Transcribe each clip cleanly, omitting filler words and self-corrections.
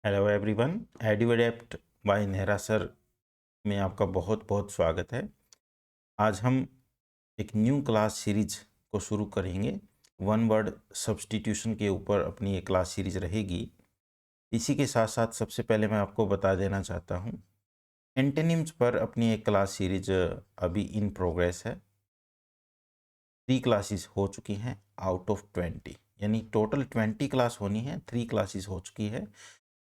Hello everyone, Eduadept by Nehra sir में आपका बहुत बहुत स्वागत है। आज हम एक न्यू क्लास सीरीज को शुरू करेंगे। वन वर्ड सब्स्टिट्यूशन के ऊपर अपनी ये क्लास सीरीज रहेगी। इसी के साथ साथ सबसे पहले मैं आपको बता देना चाहता हूँ, एंटोनिम्स पर अपनी एक क्लास सीरीज अभी इन प्रोग्रेस है। 3 क्लासेस हो चुकी हैं आउट ऑफ 20, यानी टोटल 20 क्लास होनी है, 3 क्लासेस हो चुकी है।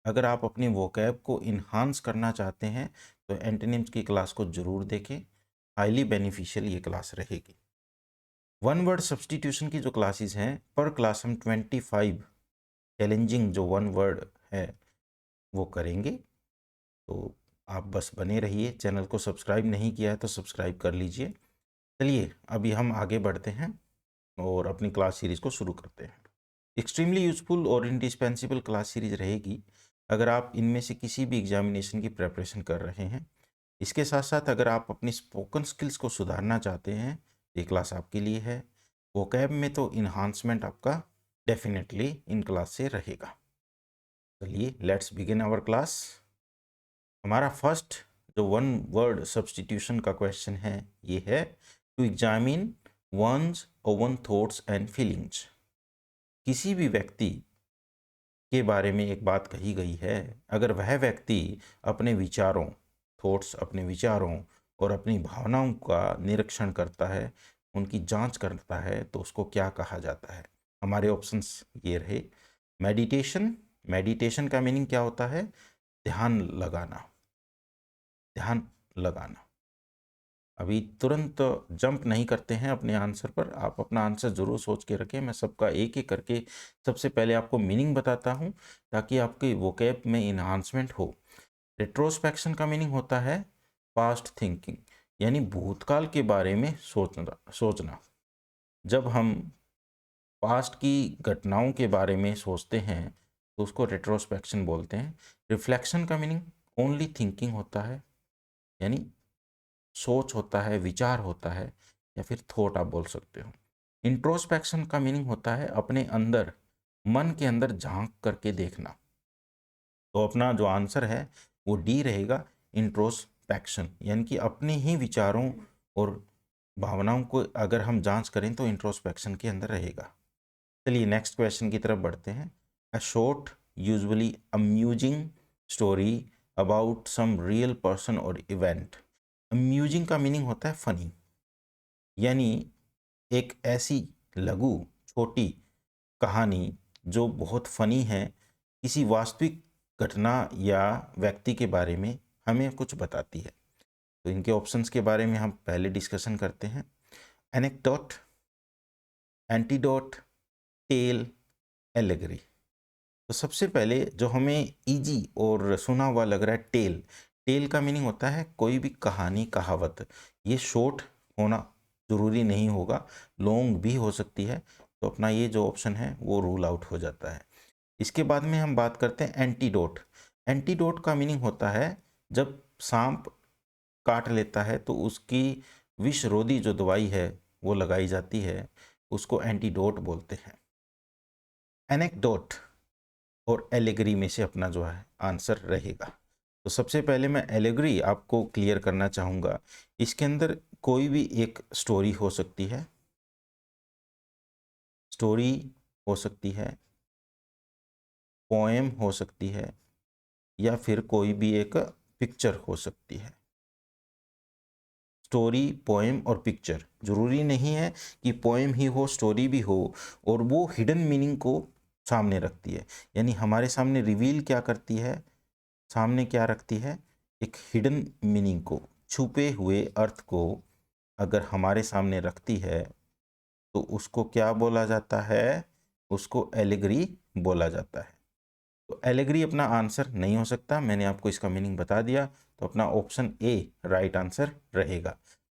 अगर आप अपने वोकैब को इन्हांस करना चाहते हैं तो एंटोनिम्स की क्लास को ज़रूर देखें, हाईली बेनिफिशियल ये क्लास रहेगी। वन वर्ड सब्स्टिट्यूशन की जो क्लासेस हैं, पर क्लास हम 25 चैलेंजिंग जो वन वर्ड है वो करेंगे। तो आप बस बने रहिए, चैनल को सब्सक्राइब नहीं किया है तो सब्सक्राइब कर लीजिए। चलिए अभी हम आगे बढ़ते हैं और अपनी क्लास सीरीज़ को शुरू करते हैं। एक्सट्रीमली यूजफुल और इंडिस्पेंसिबल क्लास सीरीज रहेगी अगर आप इनमें से किसी भी एग्जामिनेशन की प्रिपरेशन कर रहे हैं। इसके साथ साथ अगर आप अपनी स्पोकन स्किल्स को सुधारना चाहते हैं, ये क्लास आपके लिए है। वोकैब में तो इन्हांसमेंट आपका डेफिनेटली इन क्लास से रहेगा। चलिए लेट्स बिगिन आवर क्लास। हमारा फर्स्ट जो वन वर्ड सब्स्टिट्यूशन का क्वेश्चन है ये है, to examine one's own thoughts and feelings. किसी भी व्यक्ति के बारे में एक बात कही गई है, अगर वह व्यक्ति अपने विचारों, थॉट्स, अपने विचारों और अपनी भावनाओं का निरीक्षण करता है, उनकी जांच करता है, तो उसको क्या कहा जाता है। हमारे ऑप्शंस ये रहे। मेडिटेशन, मेडिटेशन का मीनिंग क्या होता है? ध्यान लगाना, ध्यान लगाना। अभी तुरंत जंप नहीं करते हैं अपने आंसर पर, आप अपना आंसर ज़रूर सोच के रखें। मैं सबका एक एक करके सबसे पहले आपको मीनिंग बताता हूँ ताकि आपके वोकैब में इन्हांसमेंट हो। रेट्रोस्पेक्शन का मीनिंग होता है पास्ट थिंकिंग, यानी भूतकाल के बारे में सोचना। जब हम पास्ट की घटनाओं के बारे में सोचते हैं तो उसको रेट्रोस्पेक्शन बोलते हैं। रिफ्लेक्शन का मीनिंग ओनली थिंकिंग होता है, यानी सोच होता है, विचार होता है, या फिर थॉट आप बोल सकते हो। इंट्रोस्पेक्शन का मीनिंग होता है अपने अंदर, मन के अंदर झांक करके देखना। तो अपना जो आंसर है वो डी रहेगा, इंट्रोस्पेक्शन, यानी कि अपने ही विचारों और भावनाओं को अगर हम जांच करें तो इंट्रोस्पेक्शन के अंदर रहेगा। चलिए नेक्स्ट क्वेश्चन की तरफ बढ़ते हैं। A short usually amusing story about some real person और इवेंट। अम्यूजिंग का मीनिंग होता है फनी, यानी एक ऐसी लघु छोटी कहानी जो बहुत फनी है, किसी वास्तविक घटना या व्यक्ति के बारे में हमें कुछ बताती है। तो इनके ऑप्शंस के बारे में हम पहले डिस्कशन करते हैं। Anecdote, antidote, tale, allegory. तो सबसे पहले जो हमें इजी और सुना हुआ लग रहा है, टेल। टेल का मीनिंग होता है कोई भी कहानी, कहावत। ये शॉर्ट होना ज़रूरी नहीं होगा, लॉन्ग भी हो सकती है। तो अपना ये जो ऑप्शन है वो रूल आउट हो जाता है। इसके बाद में हम बात करते हैं एंटीडोट। एंटीडोट का मीनिंग होता है जब सांप काट लेता है तो उसकी विषरोधी जो दवाई है वो लगाई जाती है, उसको एंटीडोट बोलते हैं। एनेक्डोट और एलेगरी में से अपना जो है आंसर रहेगा। तो सबसे पहले मैं एलेगरी आपको क्लियर करना चाहूँगा। इसके अंदर कोई भी एक स्टोरी हो सकती है, स्टोरी हो सकती है, पोएम हो सकती है, या फिर कोई भी एक पिक्चर हो सकती है। स्टोरी, पोएम और पिक्चर, जरूरी नहीं है कि पोएम ही हो, स्टोरी भी हो, और वो हिडन मीनिंग को सामने रखती है। यानी हमारे सामने रिवील क्या करती है, सामने क्या रखती है, एक हिडन मीनिंग को, छुपे हुए अर्थ को अगर हमारे सामने रखती है तो उसको क्या बोला जाता है, उसको एलेगरी बोला जाता है। तो एलेगरी अपना आंसर नहीं हो सकता, मैंने आपको इसका मीनिंग बता दिया। तो अपना ऑप्शन ए राइट आंसर रहेगा।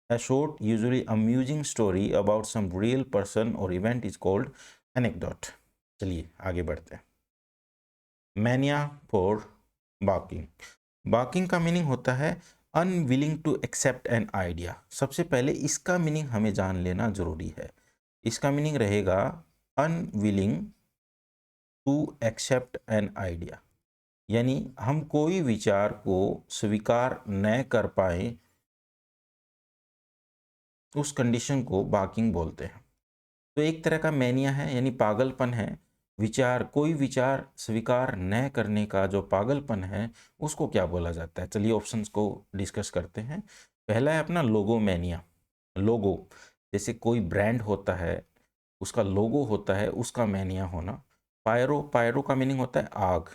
A short, usually amusing story about some real person or event is called anecdote. चलिए आगे बढ़ते हैं। Mania for barking. बार्किंग का मीनिंग होता है unwilling to accept an idea. सबसे पहले इसका मीनिंग हमें जान लेना जरूरी है। इसका मीनिंग रहेगा unwilling to accept an idea. यानी हम कोई विचार को स्वीकार न कर पाए, उस कंडीशन को बाकिंग बोलते हैं। तो एक तरह का मैनिया है, यानी पागलपन है। विचार, कोई विचार स्वीकार न करने का जो पागलपन है उसको क्या बोला जाता है? चलिए ऑप्शंस को डिस्कस करते हैं। पहला है अपना लोगो मैनिया। लोगो, जैसे कोई ब्रांड होता है, उसका लोगो होता है, उसका मैनिया होना। पायरो, पायरो का मीनिंग होता है आग,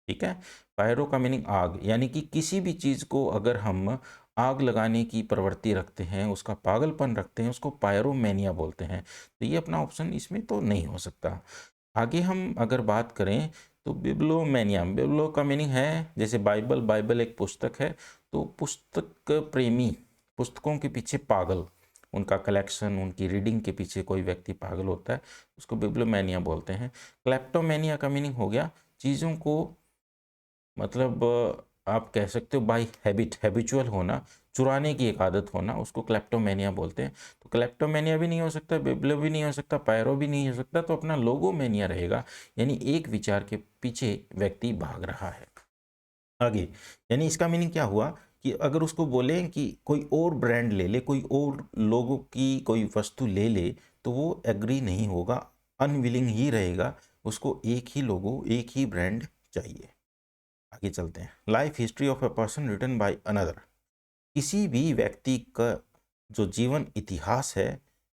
ठीक है। पायरो का मीनिंग आग, यानी कि किसी भी चीज़ को अगर हम आग लगाने की प्रवृत्ति रखते हैं, उसका पागलपन रखते हैं, उसको पायरोमैनिया बोलते हैं। तो ये अपना ऑप्शन इसमें तो नहीं हो सकता। आगे हम अगर बात करें तो बिब्लोमैनिया, बिब्लो का मीनिंग है जैसे बाइबल, बाइबल एक पुस्तक है, तो पुस्तक प्रेमी, पुस्तकों के पीछे पागल, उनका कलेक्शन, उनकी रीडिंग के पीछे कोई व्यक्ति पागल होता है, उसको बिब्लोमैनिया बोलते हैं। क्लेप्टोमैनिया का मीनिंग हो गया चीज़ों को, मतलब आप कह सकते हो बाय हैबिट, हैबिचुअल होना, चुराने की एक आदत होना, उसको क्लेप्टोमेनिया बोलते हैं। तो क्लेप्टोमेनिया भी नहीं हो सकता, बिब्लो भी नहीं हो सकता, पायरो भी नहीं हो सकता, तो अपना लोगोमेनिया रहेगा, यानी एक विचार के पीछे व्यक्ति भाग रहा है। आगे, यानी इसका मीनिंग क्या हुआ कि अगर उसको बोलें कि कोई और ब्रांड ले ले, कोई और लोगों की कोई वस्तु ले ले, तो वो एग्री नहीं होगा, अनविलिंग ही रहेगा, उसको एक ही लोगो, एक ही ब्रांड चाहिए। आगे चलते हैं। Life history of a person written by another, किसी भी व्यक्ति का जो जीवन इतिहास है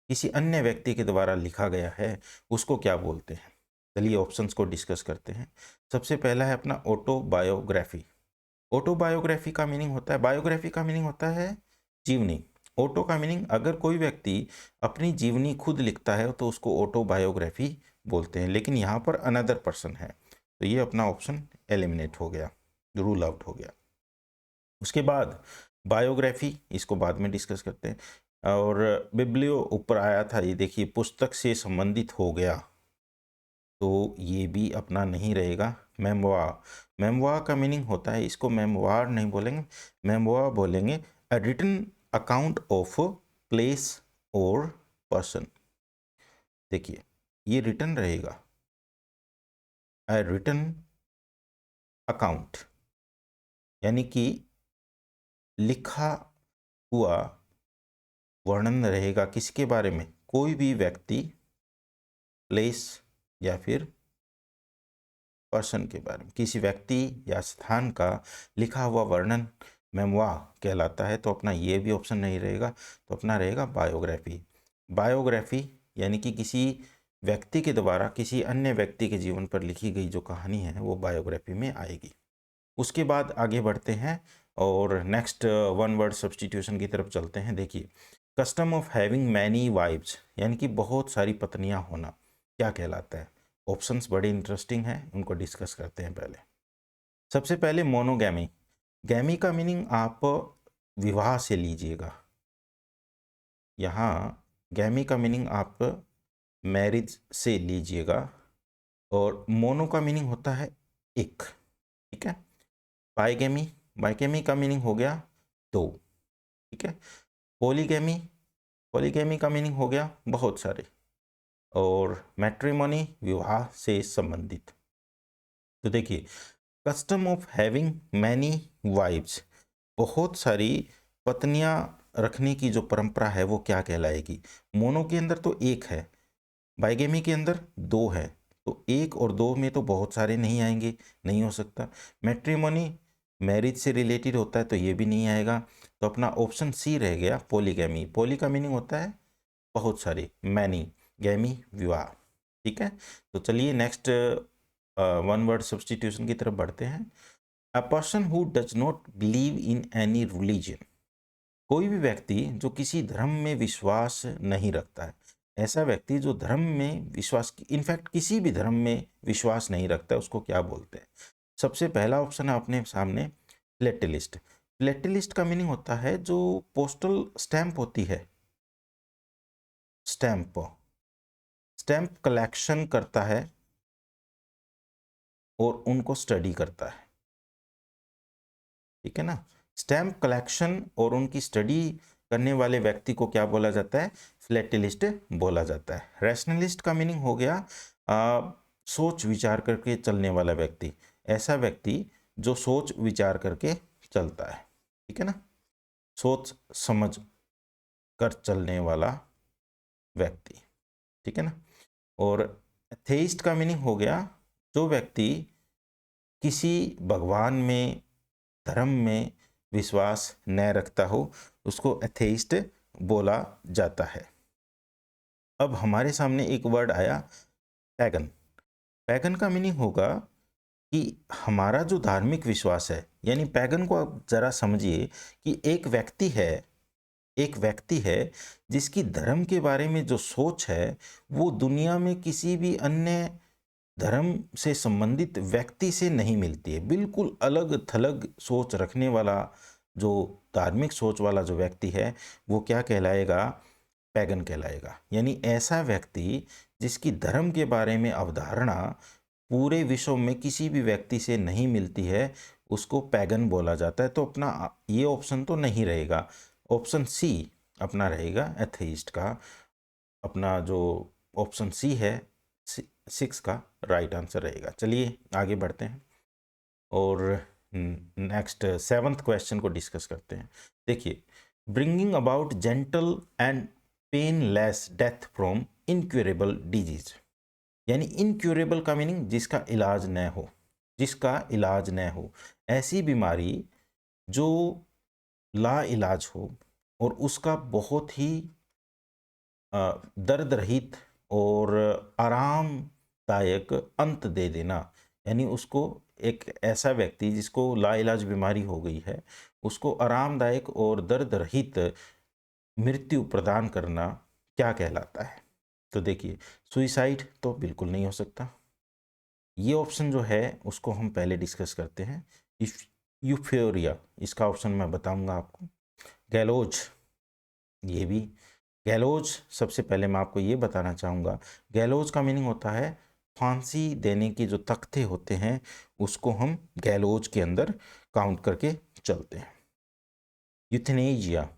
किसी अन्य व्यक्ति के द्वारा लिखा गया है, उसको क्या बोलते हैं? चलिए ऑप्शंस को डिस्कस करते हैं। सबसे पहला है अपना ऑटोबायोग्राफी। ऑटोबायोग्राफी का मीनिंग होता है, बायोग्राफी का मीनिंग होता है जीवनी। ऑटो का मीनिंग अगर कोई व्यक्ति अपनी जीवनी खुद लिखता है तो उसको ऑटोबायोग्राफी बोलते हैं, लेकिन यहाँ पर अनदर पर्सन है, तो ये अपना ऑप्शन एलिमिनेट हो गया, रूल आउट हो गया। उसके बाद बायोग्राफी, इसको बाद में डिस्कस करते हैं। और बिब्लियो ऊपर आया था, ये देखिए पुस्तक से संबंधित हो गया, तो ये भी अपना नहीं रहेगा। मेमोआ, मेमोआ का मीनिंग होता है, इसको मेमोआर नहीं बोलेंगे, मेमोआ बोलेंगे, a written account of place और पर्सन। देखिए ये रिटन रहेगा, अ रिटन अकाउंट, यानी कि लिखा हुआ वर्णन रहेगा किसके बारे में? कोई भी व्यक्ति, प्लेस या फिर पर्सन के बारे में, किसी व्यक्ति या स्थान का लिखा हुआ वर्णन मेमोआ कहलाता है, तो अपना ये भी ऑप्शन नहीं रहेगा, तो अपना रहेगा बायोग्राफी। बायोग्राफी यानी कि किसी व्यक्ति के द्वारा किसी अन्य व्यक्ति के जीवन पर लिखी गई जो कहानी है वो बायोग्राफी में आएगी। उसके बाद आगे बढ़ते हैं और नेक्स्ट वन वर्ड सब्सटीट्यूशन की तरफ चलते हैं। देखिए, custom of having many wives, यानी कि बहुत सारी पत्नियां होना, क्या कहलाता है? ऑप्शंस बड़े इंटरेस्टिंग हैं, उनको डिस्कस करते हैं। पहले सबसे पहले मोनोगैमी। गैमी का मीनिंग आप विवाह से लीजिएगा, यहाँ गैमी का मीनिंग आप मैरिज से लीजिएगा, और मोनो का मीनिंग होता है एक, ठीक है। बाइगेमी, बाइगेमी का मीनिंग हो गया दो, ठीक है। पॉलीगैमी, पॉलीगैमी का मीनिंग हो गया बहुत सारे, और मैट्रिमोनी विवाह से संबंधित। तो देखिए, custom of having many wives, बहुत सारी पत्नियां रखने की जो परंपरा है वो क्या कहलाएगी? मोनो के अंदर तो एक है, बाइगेमी के अंदर दो है, तो एक और दो में तो बहुत सारे नहीं आएंगे, नहीं हो सकता। मैट्रिमोनी मैरिज से रिलेटेड होता है, तो ये भी नहीं आएगा, तो अपना ऑप्शन सी रह गया पॉलीगैमी। पॉली का मीनिंग होता है बहुत सारे, मैनी, गैमी विवाह, ठीक है। तो चलिए नेक्स्ट वन वर्ड सब्सटीट्यूशन की तरफ बढ़ते हैं। A person who does not believe in any religion, कोई भी व्यक्ति जो किसी धर्म में विश्वास नहीं रखता है, ऐसा व्यक्ति जो धर्म में विश्वास, इनफैक्ट किसी भी धर्म में विश्वास नहीं रखता है, उसको क्या बोलते हैं? सबसे पहला ऑप्शन है अपने सामने फिलेटलिस्ट। फिलेटलिस्ट का मीनिंग होता है जो पोस्टल स्टैंप होती है, स्टैंप, स्टैंप कलेक्शन करता है और उनको स्टडी करता है, ठीक है ना। स्टैंप कलेक्शन और उनकी स्टडी करने वाले व्यक्ति को क्या बोला जाता है? फिलेटलिस्ट बोला जाता है। रैशनलिस्ट का मीनिंग हो गया सोच विचार करके चलने वाला व्यक्ति, ऐसा व्यक्ति जो सोच विचार करके चलता है, ठीक है ना, सोच समझ कर चलने वाला व्यक्ति, ठीक है ना। और एथेइस्ट का मीनिंग हो गया जो व्यक्ति किसी भगवान में, धर्म में विश्वास न रखता हो, उसको एथेइस्ट बोला जाता है। अब हमारे सामने एक वर्ड आया पैगन। पैगन का मीनिंग होगा कि हमारा जो धार्मिक विश्वास है, यानी पैगन को आप जरा समझिए कि एक व्यक्ति है जिसकी धर्म के बारे में जो सोच है वो दुनिया में किसी भी अन्य धर्म से संबंधित व्यक्ति से नहीं मिलती है। बिल्कुल अलग थलग सोच रखने वाला जो धार्मिक सोच वाला जो व्यक्ति है वो क्या कहलाएगा? पैगन कहलाएगा। यानी ऐसा व्यक्ति जिसकी धर्म के बारे में अवधारणा पूरे विश्व में किसी भी व्यक्ति से नहीं मिलती है, उसको पैगन बोला जाता है। तो अपना ये ऑप्शन तो नहीं रहेगा, ऑप्शन सी अपना रहेगा एथेइस्ट का। अपना जो ऑप्शन सी है 6 का राइट आंसर रहेगा। चलिए आगे बढ़ते हैं और नेक्स्ट 7th क्वेश्चन को डिस्कस करते हैं। देखिए, bringing about gentle and painless death from incurable disease, यानी इनक्यूरेबल का मीनिंग जिसका इलाज न हो, जिसका इलाज न हो, ऐसी बीमारी जो ला इलाज हो और उसका बहुत ही दर्द रहित और आरामदायक अंत दे देना। यानी उसको एक ऐसा व्यक्ति जिसको लाइलाज बीमारी हो गई है, उसको आरामदायक और दर्द रहित मृत्यु प्रदान करना क्या कहलाता है? तो देखिए, सुइसाइड तो बिल्कुल नहीं हो सकता। ये ऑप्शन जो है उसको हम पहले डिस्कस करते हैं। यूफोरिया, इसका ऑप्शन मैं बताऊंगा आपको। गैलोज, ये भी गैलोज, सबसे पहले मैं आपको ये बताना चाहूँगा, गैलोज का मीनिंग होता है फांसी देने की जो तख्ते होते हैं उसको हम गैलोज के अंदर काउंट करके चलते हैं। यूथेनेजिया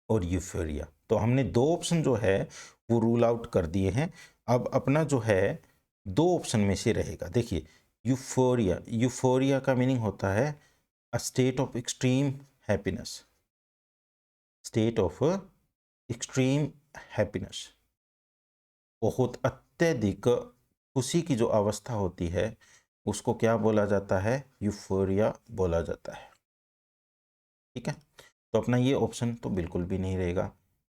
और यूफोरिया, तो हमने 2 ऑप्शन जो है वो रूल आउट कर दिए हैं। अब अपना जो है 2 ऑप्शन में से रहेगा। देखिए, यूफोरिया, यूफोरिया का मीनिंग होता है a state of extreme happiness, state of extreme happiness, बहुत अत्यधिक खुशी की जो अवस्था होती है उसको क्या बोला जाता है? यूफोरिया बोला जाता है, ठीक है। तो अपना ये ऑप्शन तो बिल्कुल भी नहीं रहेगा।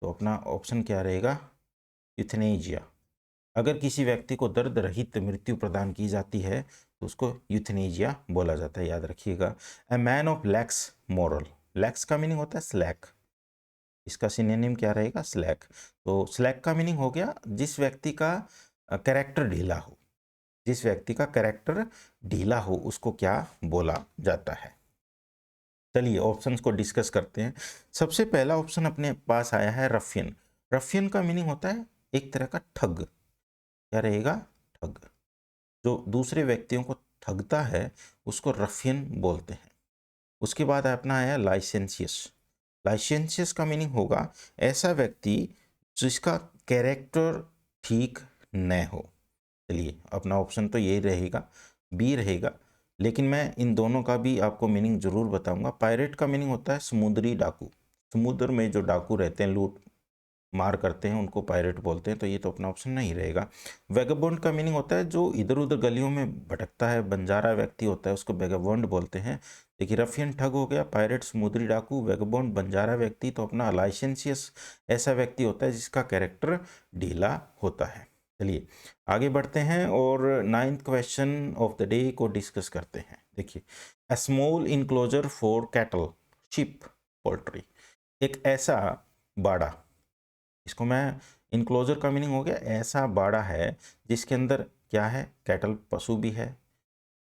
तो अपना ऑप्शन क्या रहेगा? यूथेनेजिया। अगर किसी व्यक्ति को दर्द रहित मृत्यु प्रदान की जाती है तो उसको यूथेनेजिया बोला जाता है, याद रखिएगा। A man of lakhs moral, lakhs का मीनिंग होता है स्लैक, इसका सिनोनिम क्या रहेगा? स्लैक। तो स्लैक का मीनिंग हो गया जिस व्यक्ति का कैरेक्टर ढीला हो, जिस व्यक्ति का कैरेक्टर ढीला हो उसको क्या बोला जाता है? चलिए ऑप्शंस को डिस्कस करते हैं। सबसे पहला ऑप्शन अपने पास आया है रफियन। रफियन का मीनिंग होता है एक तरह का ठग, क्या रहेगा? ठग। जो दूसरे व्यक्तियों को ठगता है उसको रफियन बोलते हैं। उसके बाद अपना आया लाइसेंशियस। लाइसेंशियस का मीनिंग होगा ऐसा व्यक्ति जिसका कैरेक्टर ठीक न हो। चलिए अपना ऑप्शन तो यही रहेगा, बी रहेगा। लेकिन मैं इन दोनों का भी आपको मीनिंग जरूर बताऊंगा। पायरेट का मीनिंग होता है समुद्री डाकू, समुद्र में जो डाकू रहते हैं, लूट मार करते हैं, उनको पायरेट बोलते हैं। तो ये तो अपना ऑप्शन नहीं रहेगा। वेगाबॉन्ड का मीनिंग होता है जो इधर उधर गलियों में भटकता है, बंजारा व्यक्ति होता है, उसको वेगाबॉन्ड बोलते हैं। देखिए, रफियन ठग हो गया, पायरेट समुद्री डाकू, वेगाबॉन्ड बंजारा व्यक्ति। तो अपना लाइसेंशियस ऐसा व्यक्ति होता है जिसका कैरेक्टर ढीला होता है। चलिए आगे बढ़ते हैं और 9th question of the day को डिस्कस करते हैं। देखिए, a small enclosure for cattle, ship, poultry, एक ऐसा बाड़ा, इसको मैं, इनक्लोजर का मीनिंग हो गया ऐसा बाड़ा है जिसके अंदर क्या है? कैटल पशु भी है,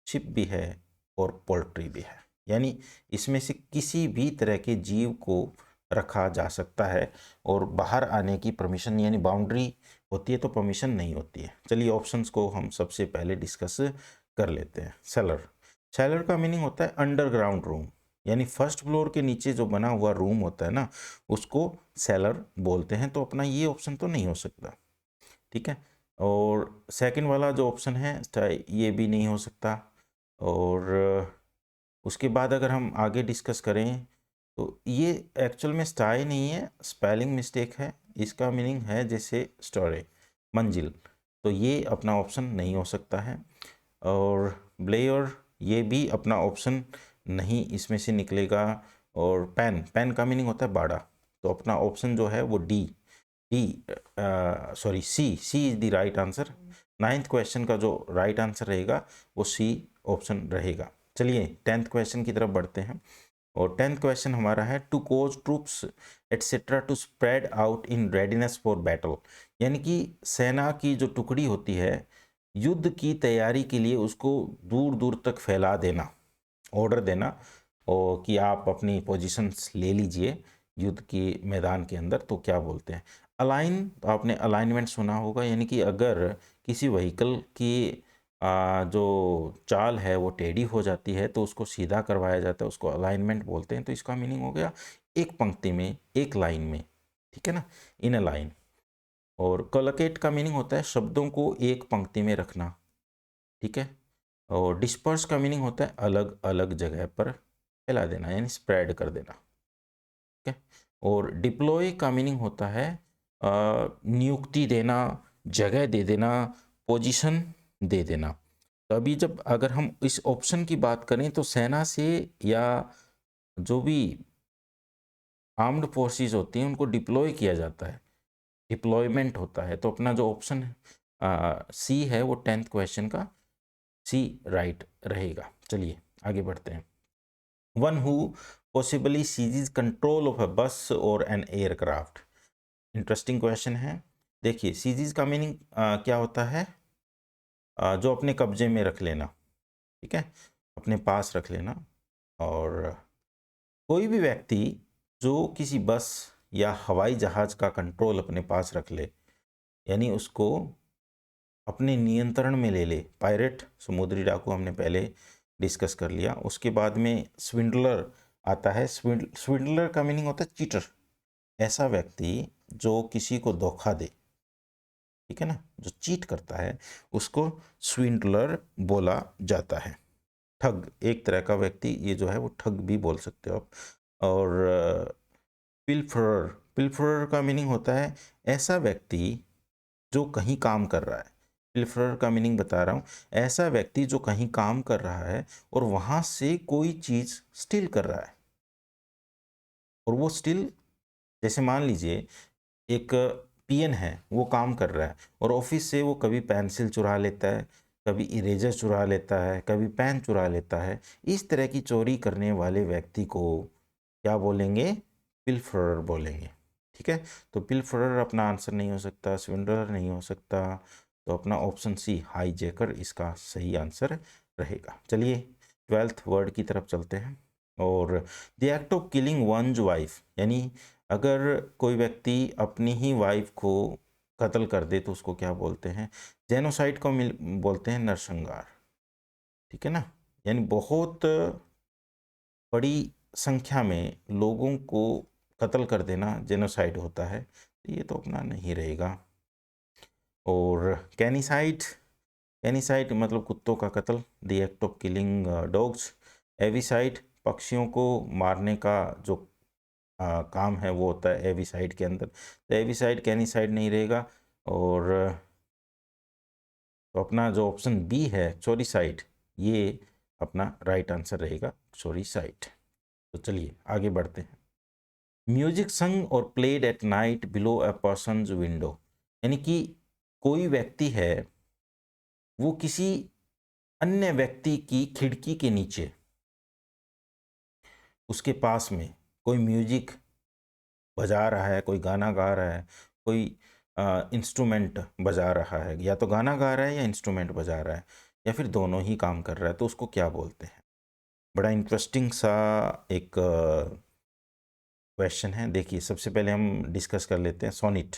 शिप भी है और पोल्ट्री भी है। यानी इसमें से किसी भी तरह के जीव को रखा जा सकता है और बाहर आने की परमिशन, यानी बाउंड्री होती है तो परमिशन नहीं होती है। चलिए ऑप्शंस को हम सबसे पहले डिस्कस कर लेते हैं। सेलर, सेलर का मीनिंग होता है अंडरग्राउंड रूम, यानी फर्स्ट फ्लोर के नीचे जो बना हुआ रूम होता है ना उसको सेलर बोलते हैं। तो अपना ये ऑप्शन तो नहीं हो सकता, ठीक है। और सेकंड वाला जो ऑप्शन है ये भी नहीं हो सकता। और उसके बाद अगर हम आगे डिस्कस करें तो ये एक्चुअल में स्टाई नहीं है, स्पेलिंग मिस्टेक है। इसका मीनिंग है जैसे स्टोरे, मंजिल, तो ये अपना ऑप्शन नहीं हो सकता है। और ब्लेयर, ये भी अपना ऑप्शन नहीं इसमें से निकलेगा। और पेन, पेन का मीनिंग होता है बाड़ा, तो अपना ऑप्शन जो है वो D, C is the right answer. 9th question का जो राइट आंसर रहेगा वो सी ऑप्शन रहेगा। चलिए 10th क्वेश्चन की तरफ बढ़ते हैं। और 10th क्वेश्चन हमारा है to cause troops etcetera to spread out in readiness for battle, यानी कि सेना की जो टुकड़ी होती है युद्ध की तैयारी के लिए उसको दूर दूर तक फैला देना, ऑर्डर देना और कि आप अपनी पोजीशंस ले लीजिए युद्ध के मैदान के अंदर, तो क्या बोलते हैं? अलाइन, तो आपने अलाइनमेंट सुना होगा, यानी कि अगर किसी व्हीकल की जो चाल है वो टेढ़ी हो जाती है तो उसको सीधा करवाया जाता है, उसको अलाइनमेंट बोलते हैं। तो इसका मीनिंग हो गया एक पंक्ति में, एक लाइन में, ठीक है ना, इन अ लाइन। और कोलोकेट का मीनिंग होता है शब्दों को एक पंक्ति में रखना, ठीक है। और डिस्पर्स का मीनिंग होता है अलग अलग जगह पर फैला देना, यानी स्प्रेड कर देना, ठीक है। और डिप्लॉय का मीनिंग होता है नियुक्ति देना, जगह दे देना, पोजीशन दे देना। तो अभी जब अगर हम इस ऑप्शन की बात करें तो सेना से या जो भी आर्म्ड फोर्सेस होती हैं उनको डिप्लॉय किया जाता है, डिप्लॉयमेंट होता है। तो अपना जो ऑप्शन सी है वो 10th क्वेश्चन का सी राइट रहेगा। चलिए आगे बढ़ते हैं। One who possibly seizes control of a bus और एन एयरक्राफ्ट, इंटरेस्टिंग क्वेश्चन है। देखिए सीजीज का मीनिंग क्या होता है? जो अपने कब्जे में रख लेना, ठीक है, अपने पास रख लेना। और कोई भी व्यक्ति जो किसी बस या हवाई जहाज का कंट्रोल अपने पास रख ले, यानी उसको अपने नियंत्रण में ले ले। पायरेट, समुद्री डाकू, हमने पहले डिस्कस कर लिया। उसके बाद में स्विंडलर आता है। स्विंडलर का मीनिंग होता है चीटर, ऐसा व्यक्ति जो किसी को धोखा दे, ठीक है ना, जो चीट करता है उसको स्विंडलर बोला जाता है। ठग, एक तरह का व्यक्ति ये जो है वो ठग भी बोल सकते हो आप। और पिल्फरर, पिल्फरर का मीनिंग होता है ऐसा व्यक्ति जो कहीं काम कर रहा है। पिल्फरर का मीनिंग बता रहा हूँ, ऐसा व्यक्ति जो कहीं काम कर रहा है और वहाँ से कोई चीज़ स्टील कर रहा है। और वो स्टील, जैसे मान लीजिए एक पीएन है, वो काम कर रहा है और ऑफिस से वो कभी पेंसिल चुरा लेता है, कभी इरेजर चुरा लेता है, कभी पेन चुरा लेता है। इस तरह की चोरी करने वाले व्यक्ति को क्या बोलेंगे? पिल्फरर बोलेंगे, ठीक है। तो पिल्फरर अपना आंसर नहीं हो सकता, स्विंडलर नहीं हो सकता। तो अपना ऑप्शन सी हाईजैकर इसका सही आंसर रहेगा। चलिए 12th वर्ड की तरफ चलते हैं। और the act of killing one's wife, यानी अगर कोई व्यक्ति अपनी ही वाइफ को कत्ल कर दे तो उसको क्या बोलते हैं? जेनोसाइड को बोलते हैं नरसंहार, ठीक है ना। यानी बहुत बड़ी संख्या में लोगों को कत्ल कर देना जेनोसाइड होता है, तो ये तो अपना नहीं रहेगा। और कैनिसाइड, कैनिसाइड मतलब कुत्तों का कत्ल, the act of killing dogs. Avicide, पक्षियों को मारने का जो काम है वो होता है एविसाइड के अंदर, तो एविसाइड कैनिसाइड नहीं रहेगा। और तो अपना जो ऑप्शन बी है चोरीसाइड, ये अपना राइट आंसर रहेगा, चोरीसाइड। तो चलिए आगे बढ़ते हैं। म्यूजिक संग और played at night below a person's window, यानी कि कोई व्यक्ति है वो किसी अन्य व्यक्ति की खिड़की के नीचे, उसके पास में कोई म्यूजिक बजा रहा है, कोई गाना गा रहा है, कोई इंस्ट्रूमेंट बजा रहा है, या तो गाना गा रहा है या इंस्ट्रूमेंट बजा रहा है, या फिर दोनों ही काम कर रहा है, तो उसको क्या बोलते हैं? बड़ा इंटरेस्टिंग सा एक क्वेश्चन है। देखिए सबसे पहले हम डिस्कस कर लेते हैं सोनिट।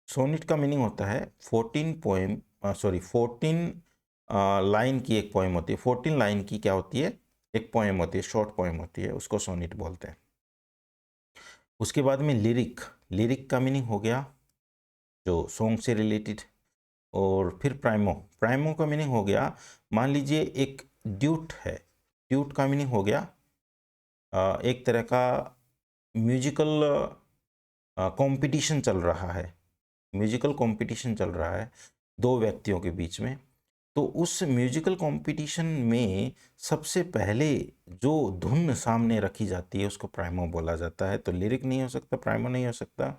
सोनिट का मीनिंग होता है 14 लाइन की एक पोएम होती है। 14 लाइन की क्या होती है? एक पोएम होती है, शॉर्ट पोएम होती है, उसको सोनिट बोलते हैं। उसके बाद में लिरिक, लिरिक का मीनिंग हो गया जो सॉन्ग से रिलेटेड, और फिर प्राइमो। प्राइमो का मीनिंग हो गया, मान लीजिए एक ड्यूट है, ड्यूट का मीनिंग हो गया एक तरह का म्यूजिकल कंपटीशन चल रहा है, म्यूजिकल कंपटीशन चल रहा है दो व्यक्तियों के बीच में। तो उस म्यूजिकल कंपटीशन में सबसे पहले जो धुन सामने रखी जाती है उसको प्राइमो बोला जाता है। तो लिरिक नहीं हो सकता, प्राइमो नहीं हो सकता,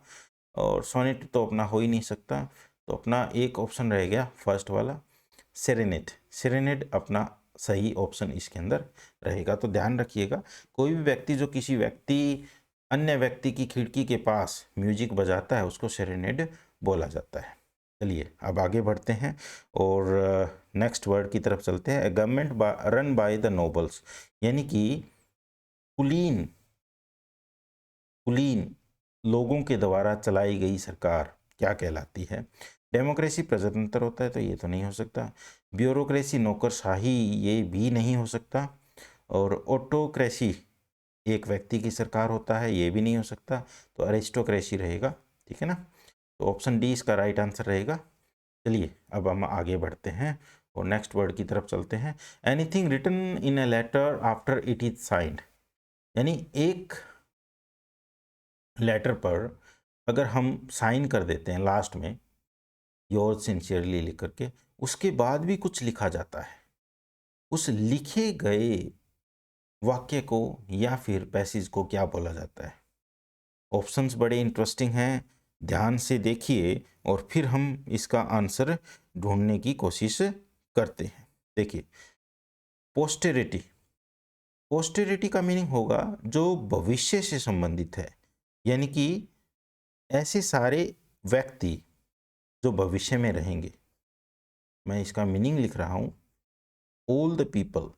और सोनेट तो अपना हो ही नहीं सकता। तो अपना एक ऑप्शन रह गया फर्स्ट वाला, सेरेनेट। सेरेनेट अपना सही ऑप्शन इसके अंदर रहेगा। तो ध्यान रखिएगा, कोई भी व्यक्ति जो किसी अन्य व्यक्ति की खिड़की के पास म्यूजिक बजाता है उसको सेरेनेड बोला जाता है। चलिए अब आगे बढ़ते हैं और नेक्स्ट वर्ड की तरफ चलते हैं। Government run by the nobles, यानी कि कुलीन लोगों के द्वारा चलाई गई सरकार क्या कहलाती है? डेमोक्रेसी प्रजातंत्र होता है, तो ये तो नहीं हो सकता। ब्यूरोक्रेसी नौकरशाही, ये भी नहीं हो सकता। और ऑटोक्रेसी एक व्यक्ति की सरकार होता है, ये भी नहीं हो सकता। तो अरिस्टोक्रेसी रहेगा, ठीक है ना। तो ऑप्शन डी इसका राइट आंसर रहेगा। चलिए अब हम आगे बढ़ते हैं और नेक्स्ट वर्ड की तरफ चलते हैं। Anything written in a letter after it is signed, यानी एक लेटर पर अगर हम साइन कर देते हैं लास्ट में योर्स सिंसियरली लिख करके, उसके बाद भी कुछ लिखा जाता है, उस लिखे गए वाक्य को या फिर पैसेज को क्या बोला जाता है? ऑप्शंस बड़े इंटरेस्टिंग हैं, ध्यान से देखिए और फिर हम इसका आंसर ढूंढने की कोशिश करते हैं। देखिए, पोस्टेरिटी। पोस्टेरिटी का मीनिंग होगा जो भविष्य से संबंधित है, यानी कि ऐसे सारे व्यक्ति जो भविष्य में रहेंगे। मैं इसका मीनिंग लिख रहा हूं, all the people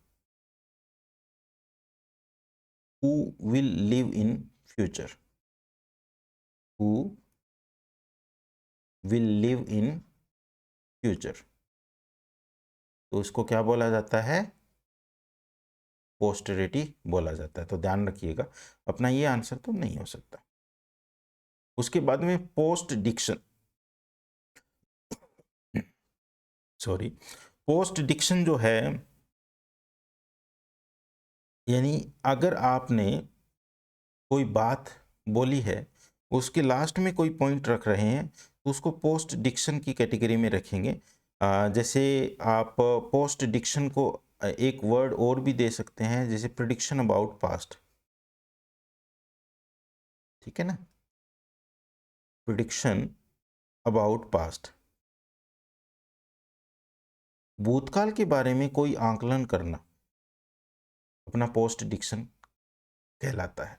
who will live in future, who will live in future, तो इसको क्या बोला जाता है? पोस्टेरिटी बोला जाता है। तो ध्यान रखिएगा, अपना ये आंसर तो नहीं हो सकता। उसके बाद में post diction, sorry, post diction जो है, यानी अगर आपने कोई बात बोली है उसके लास्ट में कोई पॉइंट रख रहे हैं तो उसको पोस्ट डिक्शन की कैटेगरी में रखेंगे। जैसे आप पोस्ट डिक्शन को एक वर्ड और भी दे सकते हैं, जैसे प्रिडिक्शन अबाउट पास्ट, ठीक है ना, प्रिडिक्शन अबाउट पास्ट, भूतकाल के बारे में कोई आंकलन करना अपना पोस्ट डिक्शन कहलाता है।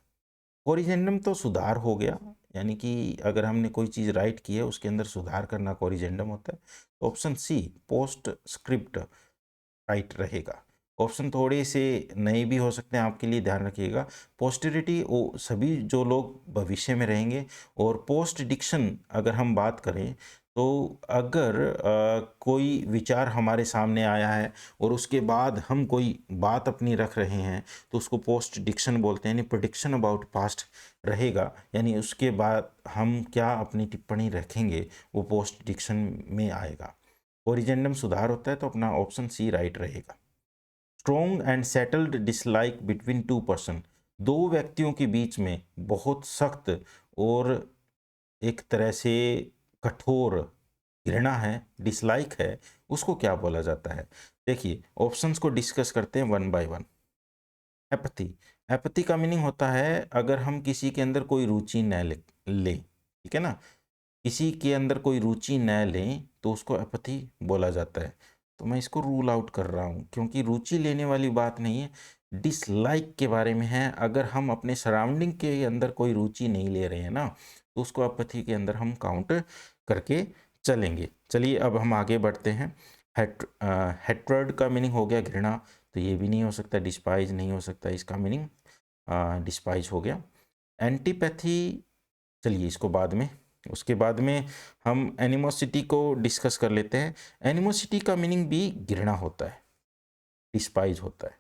कोरिजेंडम तो सुधार हो गया, यानी कि अगर हमने कोई चीज़ राइट की है उसके अंदर सुधार करना कोरिजेंडम होता है। तो option C postscript right रहेगा। ऑप्शन थोड़े से नए भी हो सकते हैं, आपके लिए ध्यान रखिएगा। पोस्टेरिटी वो सभी जो लोग भविष्य में रहेंगे, और पोस्ट डिक्शन अगर हम बात करें तो अगर कोई विचार हमारे सामने आया है और उसके बाद हम कोई बात अपनी रख रहे हैं तो उसको पोस्ट डिक्शन बोलते हैं, यानी प्रिडिक्शन अबाउट पास्ट रहेगा। यानी उसके बाद हम क्या अपनी टिप्पणी रखेंगे वो पोस्ट डिक्शन में आएगा। ओरिजेंडम सुधार होता है, तो अपना ऑप्शन सी राइट रहेगा। Strong and settled dislike between two person, दो व्यक्तियों के बीच में बहुत सख्त और एक तरह से कठोर घृणा है, डिसलाइक है, उसको क्या बोला जाता है? देखिए ऑप्शंस को डिस्कस करते हैं one by one. Apathy, apathy का मीनिंग होता है अगर हम किसी के अंदर कोई रुचि न लें, ठीक है ना, किसी के अंदर कोई रुचि न लें तो उसको एपथी बोला जाता है। तो मैं इसको रूल आउट कर रहा हूँ क्योंकि रुचि लेने वाली बात नहीं है, डिसलाइक के बारे में है। अगर हम अपने सराउंडिंग के अंदर कोई रुचि नहीं ले रहे हैं ना तो उसको एपथी के अंदर हम काउंट करके चलेंगे। चलिए अब हम आगे बढ़ते हैं। हेट्रेड का मीनिंग हो गया घृणा, तो ये भी नहीं हो सकता। डिस्पाइज नहीं हो सकता, इसका मीनिंग डिस्पाइज हो गया। एंटीपैथी, चलिए इसको बाद में, उसके बाद में हम एनिमोसिटी को डिस्कस कर लेते हैं। एनिमोसिटी का मीनिंग भी घृणा होता है, डिस्पाइज होता है।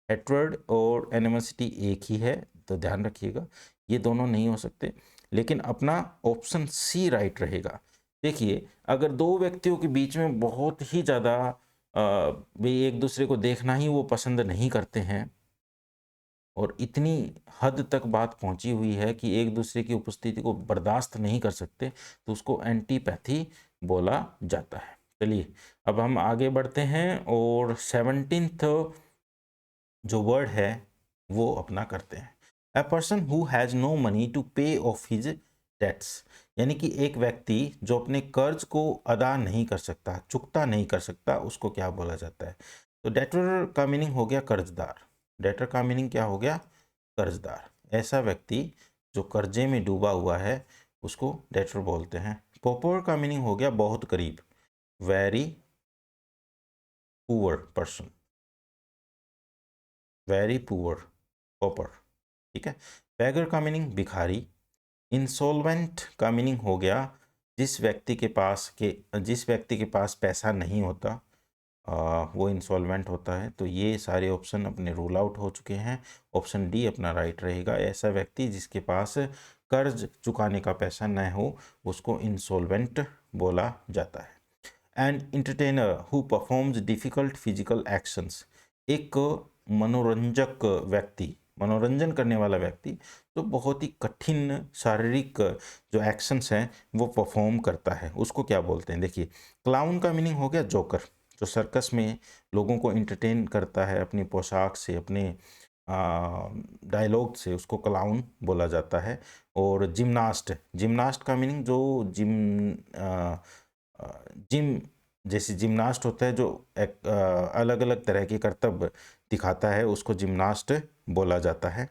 हेट्रेड और एनिमोसिटी एक ही है, तो ध्यान रखिएगा ये दोनों नहीं हो सकते। लेकिन अपना ऑप्शन सी राइट रहेगा, देखिए, अगर दो व्यक्तियों के बीच में बहुत ही ज़्यादा वे एक दूसरे को देखना ही वो पसंद नहीं करते हैं और इतनी हद तक बात पहुंची हुई है कि एक दूसरे की उपस्थिति को बर्दाश्त नहीं कर सकते, तो उसको एंटीपैथी बोला जाता है। चलिए, अब हम आगे बढ़ते हैं और 17th जो वर्ड है वो अपना करते हैं। A person who has no money to pay off his debts, यानी कि एक व्यक्ति जो अपने कर्ज को अदा नहीं कर सकता, चुकता नहीं कर सकता, उसको क्या बोला जाता है? तो डेटर का मीनिंग हो गया कर्जदार। डेटर का मीनिंग क्या हो गया? कर्जदार। ऐसा व्यक्ति जो कर्जे में डूबा हुआ है उसको डेटर बोलते हैं। पोपर का मीनिंग हो गया बहुत करीब, very poor person, very poor, पोपर। ठीक है। बैगर का मीनिंग भिखारी। इंसॉल्वेंट का मीनिंग हो गया जिस व्यक्ति के पास पैसा नहीं होता, वो इंसॉल्वेंट होता है। तो ये सारे ऑप्शन अपने रूल आउट हो चुके हैं। ऑप्शन डी अपना राइट रहेगा। ऐसा व्यक्ति जिसके पास कर्ज चुकाने का पैसा न हो उसको इंसॉल्वेंट बोला जाता है। And entertainer who performs difficult physical actions, एक मनोरंजक व्यक्ति, मनोरंजन करने वाला व्यक्ति जो बहुत ही कठिन शारीरिक जो एक्शंस हैं वो परफॉर्म करता है, उसको क्या बोलते हैं? देखिए, क्लाउन का मीनिंग हो गया जोकर, जो सर्कस में लोगों को इंटरटेन करता है अपनी पोशाक से, अपने डायलॉग से, उसको क्लाउन बोला जाता है। और जिम्नास्ट, जिम्नास्ट का मीनिंग जो जिम जैसे जिम्नास्ट होता है जो एक अलग अलग तरह के करतब दिखाता है, उसको जिम्नास्ट बोला जाता है।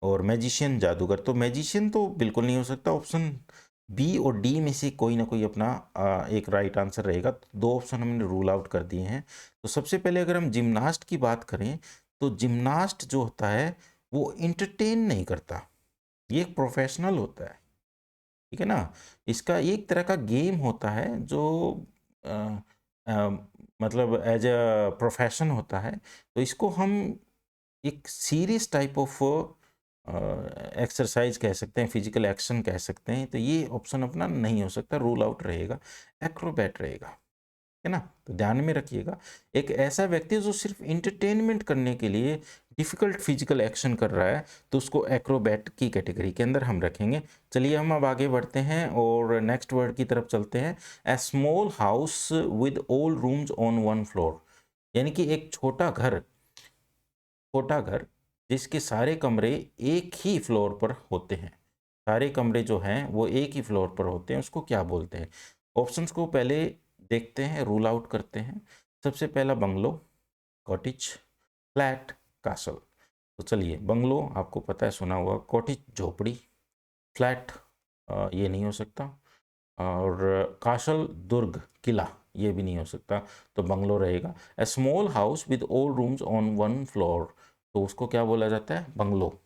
और मैजिशियन जादूगर, तो मैजिशियन तो बिल्कुल नहीं हो सकता। ऑप्शन बी और डी में से कोई ना कोई अपना एक राइट आंसर रहेगा। तो दो ऑप्शन हमने रूल आउट कर दिए हैं। तो सबसे पहले अगर हम जिम्नास्ट की बात करें तो जिम्नास्ट जो होता है वो इंटरटेन नहीं करता, ये एक प्रोफेशनल होता है। ठीक है ना? इसका एक तरह का गेम होता है जो अ, अ, मतलब एज अ प्रोफेशन होता है। तो इसको हम एक सीरियस टाइप ऑफ एक्सरसाइज कह सकते हैं, फिजिकल एक्शन कह सकते हैं। तो ये ऑप्शन अपना नहीं हो सकता, रूल आउट रहेगा, एक्रोबैट रहेगा। है ना? तो ध्यान में रखिएगा, एक ऐसा व्यक्ति जो सिर्फ इंटरटेनमेंट करने के लिए डिफिकल्ट फिजिकल एक्शन कर रहा है तो उसको एक्रोबैट की कैटेगरी के अंदर हम रखेंगे। चलिए हम अब आगे बढ़ते हैं और नेक्स्ट वर्ड की तरफ चलते हैं। A small house with all rooms on one floor, यानी कि एक छोटा घर जिसके सारे कमरे एक ही फ्लोर पर होते हैं, सारे कमरे जो हैं वो एक ही फ्लोर पर होते हैं, उसको क्या बोलते हैं? ऑप्शंस को पहले देखते हैं, रूल आउट करते हैं। सबसे पहला बंगलो, कॉटेज, फ्लैट, कासल। तो चलिए, बंगलो आपको पता है, सुना हुआ। कॉटेज झोपड़ी, फ्लैट ये नहीं हो सकता, और कासल दुर्ग किला, ये भी नहीं हो सकता। तो बंगलो रहेगा। A small house with all rooms on one floor, तो उसको क्या बोला जाता है? बंगलो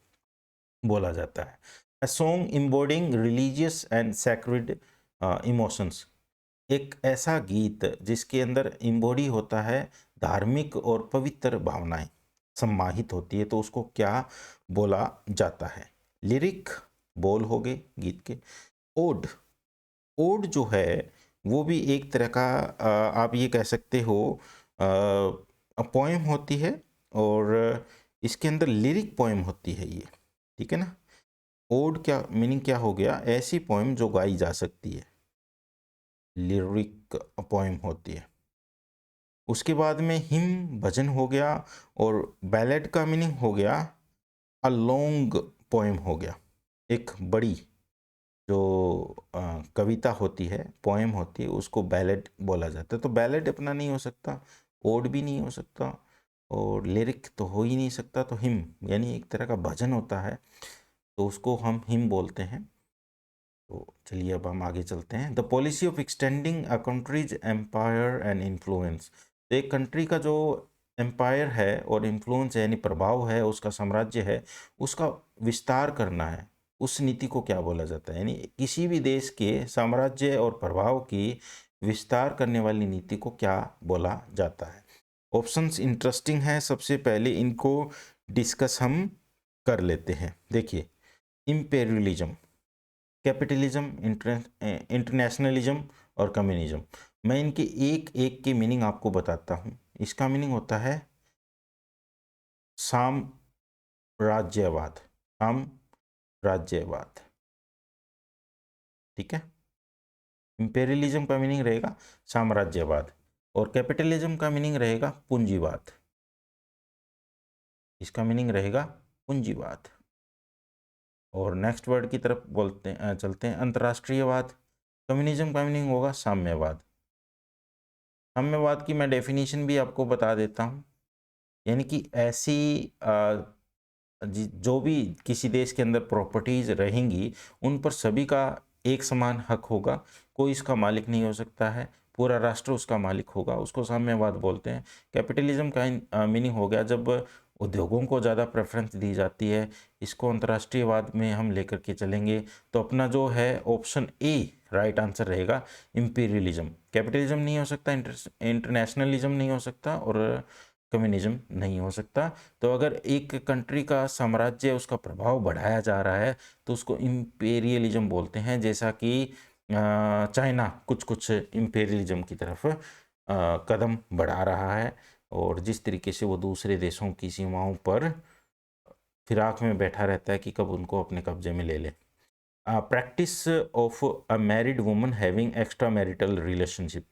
बोला जाता है। A song embodying religious and sacred emotions, एक ऐसा गीत जिसके अंदर इम्बॉडी होता है धार्मिक और पवित्र भावनाएं सम्माहित होती है, तो उसको क्या बोला जाता है? लिरिक बोल हो गए गीत के। ओड, ओड जो है वो भी एक तरह का आप ये कह सकते हो पोएम होती है, और इसके अंदर लिरिक पोएम होती है ये। ठीक है ना? ओड क्या मीनिंग क्या हो गया? ऐसी पोएम जो गाई जा सकती है, लिरिक पोएम होती है। उसके बाद में हिम भजन हो गया, और बैलेड का मीनिंग हो गया अ लॉन्ग पोएम हो गया, एक बड़ी जो कविता होती है, पोएम होती है, उसको बैलेड बोला जाता है। तो बैलेड अपना नहीं हो सकता, ओड भी नहीं हो सकता, और लिरिक तो हो ही नहीं सकता। तो हिम यानी एक तरह का भजन होता है, तो उसको हम हिम बोलते हैं। तो चलिए अब हम आगे चलते हैं। The policy of extending a country's empire and influence, तो एक कंट्री का जो एम्पायर है और इन्फ्लुएंस यानी प्रभाव है, उसका साम्राज्य है, उसका विस्तार करना है, उस नीति को क्या बोला जाता है? यानी किसी भी देश के साम्राज्य और प्रभाव की विस्तार करने वाली नीति को क्या बोला जाता है? ऑप्शंस इंटरेस्टिंग है, सबसे पहले इनको डिस्कस हम कर लेते हैं। देखिए, इम्पेरियलिज्म, कैपिटलिज्म, इंटरनेशनलिज्म और कम्युनिज्म। मैं इनके एक एक के मीनिंग आपको बताता हूँ। इसका मीनिंग होता है साम्राज्यवाद, साम्राज्यवाद, ठीक है। इंपेरियलिज्म का मीनिंग रहेगा साम्राज्यवाद और कैपिटलिज्म का मीनिंग रहेगा पूंजीवाद। इसका मीनिंग रहेगा पूंजीवाद। और नेक्स्ट वर्ड की तरफ चलते हैं, अंतर्राष्ट्रीयवाद। कम्युनिज्म का मीनिंग होगा साम्यवाद। साम्यवाद की मैं डेफिनेशन भी आपको बता देता हूँ, यानी कि ऐसी जो भी किसी देश के अंदर प्रॉपर्टीज रहेंगी उन पर सभी का एक समान हक होगा, कोई इसका मालिक नहीं हो सकता है, पूरा राष्ट्र उसका मालिक होगा, उसको साम्यवाद बोलते हैं। कैपिटलिज्म का मीनिंग हो गया जब उद्योगों को ज़्यादा प्रेफरेंस दी जाती है। इसको अंतर्राष्ट्रीयवाद में हम लेकर के चलेंगे तो अपना जो है ऑप्शन ए राइट आंसर रहेगा, इंपीरियलिज्म। कैपिटलिज्म नहीं हो सकता, इंटरनेशनलिज्म नहीं हो सकता और कम्युनिज्म नहीं हो सकता। तो अगर एक कंट्री का साम्राज्य, उसका प्रभाव बढ़ाया जा रहा है तो उसको इंपेरियलिज्म बोलते हैं। जैसा कि चाइना कुछ कुछ इंपेरियलिज्म की तरफ कदम बढ़ा रहा है और जिस तरीके से वो दूसरे देशों की सीमाओं पर फिराक में बैठा रहता है कि कब उनको अपने कब्जे में ले ले। Practice of a married woman having extra marital relationship,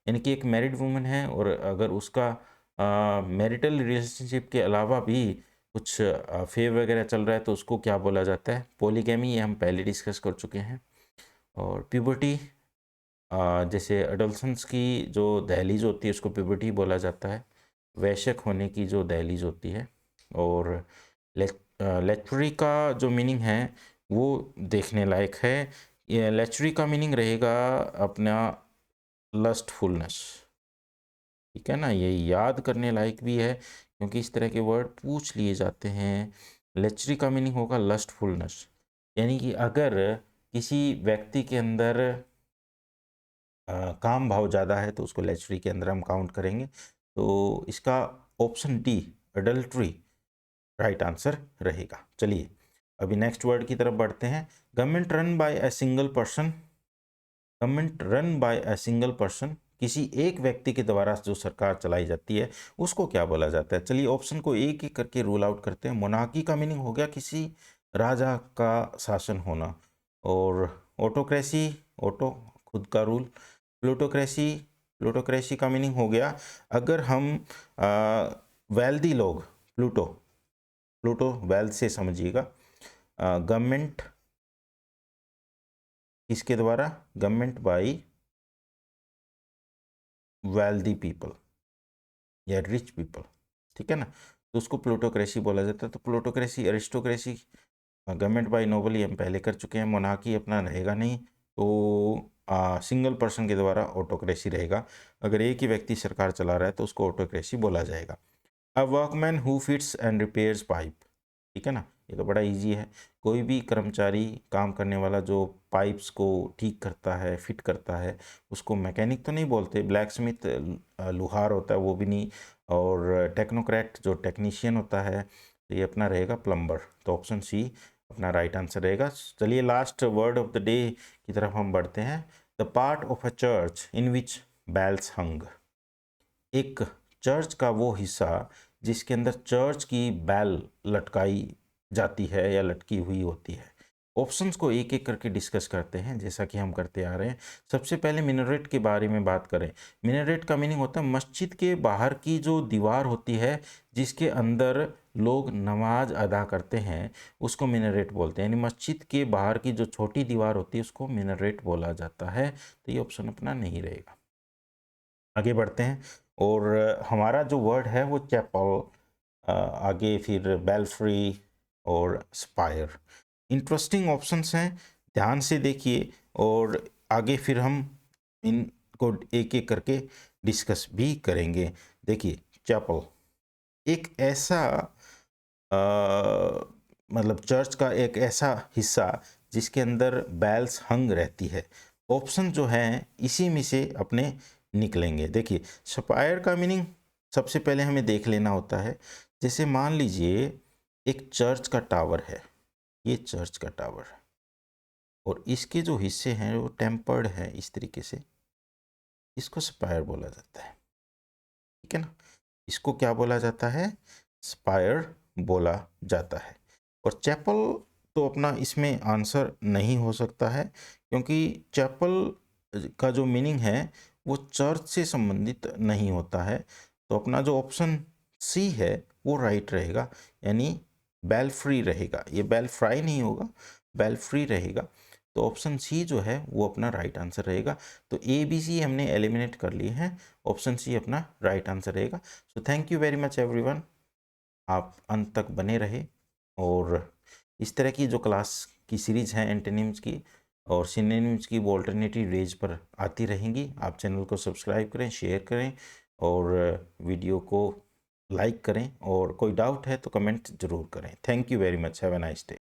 यानी कि एक मैरिड वुमन है और अगर उसका मैरिटल रिलेशनशिप के अलावा भी कुछ अफेयर वगैरह चल रहा है तो उसको क्या बोला जाता है, पॉलीगैमी। ये हम पहले डिस्कस कर चुके हैं। और प्यूबर्टी, जैसे एडोलसेंस की जो दहलीज होती है उसको प्यूबर्टी बोला जाता है, वयस्क होने की जो दहलीज होती है। और लेचुरी का जो मीनिंग है वो देखने लायक है। ये लेचुरी का मीनिंग रहेगा अपना लस्टफुलनेस, ठीक है ना। ये याद करने लायक भी है क्योंकि इस तरह के वर्ड पूछ लिए जाते हैं। लेचुरी का मीनिंग होगा लस्टफुलनेस, यानी कि अगर किसी व्यक्ति के अंदर काम भाव ज़्यादा है तो उसको लेचुरी के अंदर हम काउंट करेंगे। तो इसका option D adultery right answer रहेगा। चलिए अभी नेक्स्ट वर्ड की तरफ बढ़ते हैं। Government run by a single person, government run by a single person, किसी एक व्यक्ति के द्वारा जो सरकार चलाई जाती है उसको क्या बोला जाता है। चलिए ऑप्शन को एक एक करके रूल आउट करते हैं। मोनार्की का मीनिंग हो गया किसी राजा का शासन होना। और ऑटोक्रेसी, ऑटो खुद का रूल। प्लूटोक्रेसी, प्लूटोक्रेसी का मीनिंग हो गया अगर हम वेल्दी लोग, प्लूटो, प्लूटो वेल्थ से समझिएगा। गवर्नमेंट किसके द्वारा, गवर्नमेंट बाय वेल्दी पीपल या रिच पीपल, ठीक है ना। तो उसको प्लूटोक्रेसी बोला जाता है। तो plutocracy, aristocracy, government by noble ये हम पहले कर चुके हैं। मोनार्की अपना रहेगा नहीं, तो सिंगल पर्सन के द्वारा ऑटोक्रेसी रहेगा। अगर एक ही व्यक्ति सरकार चला रहा है तो उसको ऑटोक्रेसी बोला जाएगा। A workman who fits and repairs pipe, ठीक है ना, ये तो बड़ा इजी है। कोई भी कर्मचारी, काम करने वाला जो पाइप्स को ठीक करता है, फिट करता है, उसको मैकेनिक तो नहीं बोलते। ब्लैक स्मिथ लुहार होता है वो भी नहीं। और टेक्नोक्रेट जो टेक्नीशियन होता है तो ये अपना रहेगा प्लम्बर। तो ऑप्शन सी अपना राइट आंसर रहेगा। चलिए last word of the day की तरफ हम बढ़ते हैं। The part of a church in which bells hung, एक चर्च का वो हिस्सा जिसके अंदर चर्च की बैल लटकाई जाती है या लटकी हुई होती है। ऑप्शंस को एक एक करके डिस्कस करते हैं जैसा कि हम करते आ रहे हैं। सबसे पहले मिनरेट के बारे में बात करें। मिनरेट का मीनिंग होता है मस्जिद के बाहर की जो दीवार होती है जिसके अंदर लोग नमाज अदा करते हैं उसको मिनरेट बोलते हैं। यानी मस्जिद के बाहर की जो छोटी दीवार होती है उसको मिनरेट बोला जाता है। तो ये ऑप्शन अपना नहीं रहेगा। आगे बढ़ते हैं और हमारा जो वर्ड है वो चैपल, आगे फिर बेल्फ्री और स्पायर। इंटरेस्टिंग ऑप्शंस हैं, ध्यान से देखिए और आगे फिर हम इनको एक एक करके डिस्कस भी करेंगे। देखिए चैपल एक ऐसा मतलब चर्च का एक ऐसा हिस्सा जिसके अंदर बैल्स हंग रहती है। ऑप्शन जो हैं इसी में से अपने निकलेंगे। देखिए स्पायर का मीनिंग सबसे पहले हमें देख लेना होता है। जैसे मान लीजिए एक चर्च का टावर है, ये चर्च का टावर है, और इसके जो हिस्से हैं वो टेम्पर्ड है इस तरीके से, इसको स्पायर बोला जाता है। ठीक है ना, इसको क्या बोला जाता है, स्पायर बोला जाता है। और चैपल तो अपना इसमें आंसर नहीं हो सकता है, क्योंकि चैपल का जो मीनिंग है वो चर्च से संबंधित नहीं होता है। तो अपना जो ऑप्शन सी है वो राइट रहेगा, यानी बेल्फ्री रहेगा। ये बेल्फ्राई नहीं होगा, बेल्फ्री रहेगा। तो ऑप्शन सी जो है वो अपना राइट आंसर रहेगा। तो ए बी सी हमने एलिमिनेट कर लिए हैं, ऑप्शन सी अपना राइट आंसर रहेगा। So thank you very much everyone, आप अंत तक बने रहे। और इस तरह की जो क्लास की सीरीज़ है एंटोनिम्स की और सिनोनिम्स की, वो अल्टरनेटिव डेज पर आती रहेंगी। आप चैनल को सब्सक्राइब करें, शेयर करें और वीडियो को लाइक करें, और कोई डाउट है तो कमेंट ज़रूर करें। Thank you very much, have a nice day.